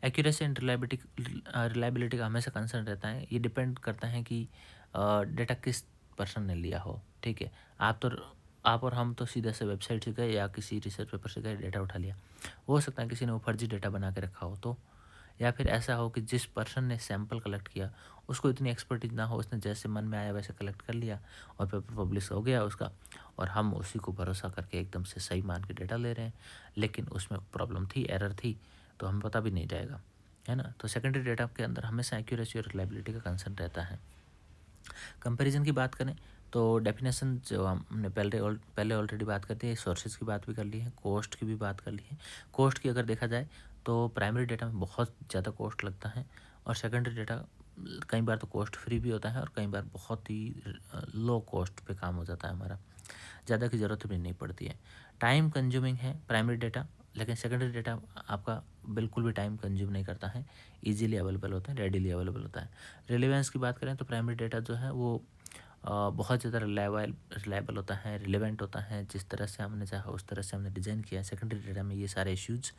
Accuracy and reliability का हमेशा concern रहता है। ये डिपेंड करता है कि डेटा किस पर्सन ने लिया हो, ठीक है। आप और हम तो सीधे से वेबसाइट से गए या किसी रिसर्च पेपर से गए, डेटा उठा लिया। हो सकता है किसी ने वो फर्जी डेटा बना के रखा हो तो, या फिर ऐसा हो कि जिस पर्सन ने सैंपल कलेक्ट किया उसको इतनी एक्सपर्टीज ना हो, उसने जैसे मन में आया वैसे कलेक्ट कर लिया और पेपर पब्लिश हो गया उसका, और हम उसी को भरोसा करके एकदम से सही मान के डेटा ले रहे हैं, लेकिन उसमें प्रॉब्लम थी, एरर थी, तो हमें पता भी नहीं जाएगा, है ना। तो सेकेंडरी डेटा के अंदर हमेशा एक्यूरेसी और रिलायबिलिटी का कंसर्न रहता है। कंपैरिजन की बात करें तो डेफिनेशन जो हमने पहले ऑलरेडी बात कर दी है, सोर्सेज की बात भी कर ली है, कॉस्ट की भी बात कर ली है। कॉस्ट की अगर देखा जाए तो प्राइमरी डेटा में बहुत ज़्यादा कॉस्ट लगता है, और सेकेंडरी डेटा कई बार तो कॉस्ट फ्री भी होता है, और कई बार बहुत ही लो कॉस्ट पे काम हो जाता है हमारा, ज़्यादा की ज़रूरत भी नहीं पड़ती है। टाइम कंज्यूमिंग है प्राइमरी डेटा, लेकिन सेकेंडरी डेटा आपका बिल्कुल भी टाइम कंज्यूम नहीं करता है, इजीली अवेलेबल होता है, रेडीली अवेलेबल होता है। रिलेवेंस की बात करें तो प्राइमरी डेटा जो है वो बहुत ज़्यादा रिलायबल होता है, रिलेवेंट होता है, जिस तरह से हमने चाहा उस तरह से हमने डिज़ाइन किया है। सेकेंडरी डेटा में ये सारे इश्यूज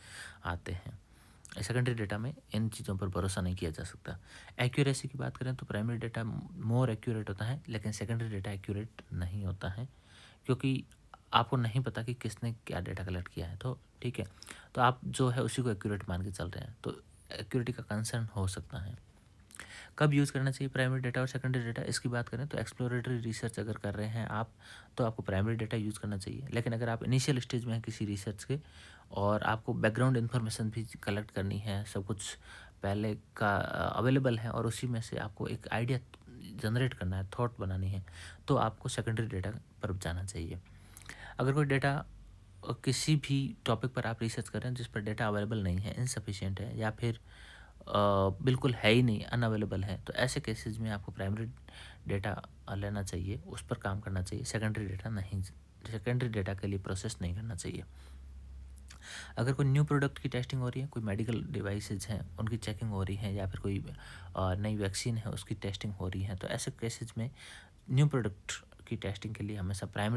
आते हैं। सेकेंडरी डेटा में इन चीज़ों पर भरोसा नहीं किया जा सकता। एक्यूरेसी की बात करें तो प्राइमरी डेटा मोर एक्यूरेट होता है, लेकिन सेकेंडरी डेटा एक्यूरेट नहीं होता है, क्योंकि आपको नहीं पता कि किसने क्या डेटा कलेक्ट किया है, तो ठीक है, तो आप जो है उसी को एक्यूरेट मान के चल रहे हैं, तो एक्यूरेटी का कंसर्न हो सकता है। कब यूज़ करना चाहिए प्राइमरी डेटा और सेकेंडरी डेटा, इसकी बात करें तो एक्सप्लोरेटरी रिसर्च अगर कर रहे हैं आप, तो आपको प्राइमरी डेटा यूज़ करना चाहिए। लेकिन अगर आप इनिशियल स्टेज में हैं किसी रिसर्च के और आपको बैकग्राउंड इन्फॉर्मेशन भी कलेक्ट करनी है, सब कुछ पहले का अवेलेबल है और उसी में से आपको एक आइडिया जनरेट करना है, थॉट बनानी है, तो आपको सेकेंडरी डेटा पर जाना चाहिए। अगर कोई डेटा किसी भी टॉपिक पर आप रिसर्च कर रहे हैं जिस पर डेटा अवेलेबल नहीं है, इनसफिशिएंट है, या फिर बिल्कुल है ही नहीं, अनअवेलेबल है, तो ऐसे केसेस में आपको प्राइमरी डेटा लेना चाहिए, उस पर काम करना चाहिए, सेकेंडरी डेटा नहीं, सेकेंडरी डेटा के लिए प्रोसेस नहीं करना चाहिए। अगर कोई न्यू प्रोडक्ट की टेस्टिंग हो रही है, कोई मेडिकल डिवाइसेज हैं उनकी चेकिंग हो रही है, या फिर कोई नई वैक्सीन है उसकी टेस्टिंग हो रही है, तो ऐसे केसेस में न्यू प्रोडक्ट की टेस्टिंग के लिए हमेशा प्राइमरी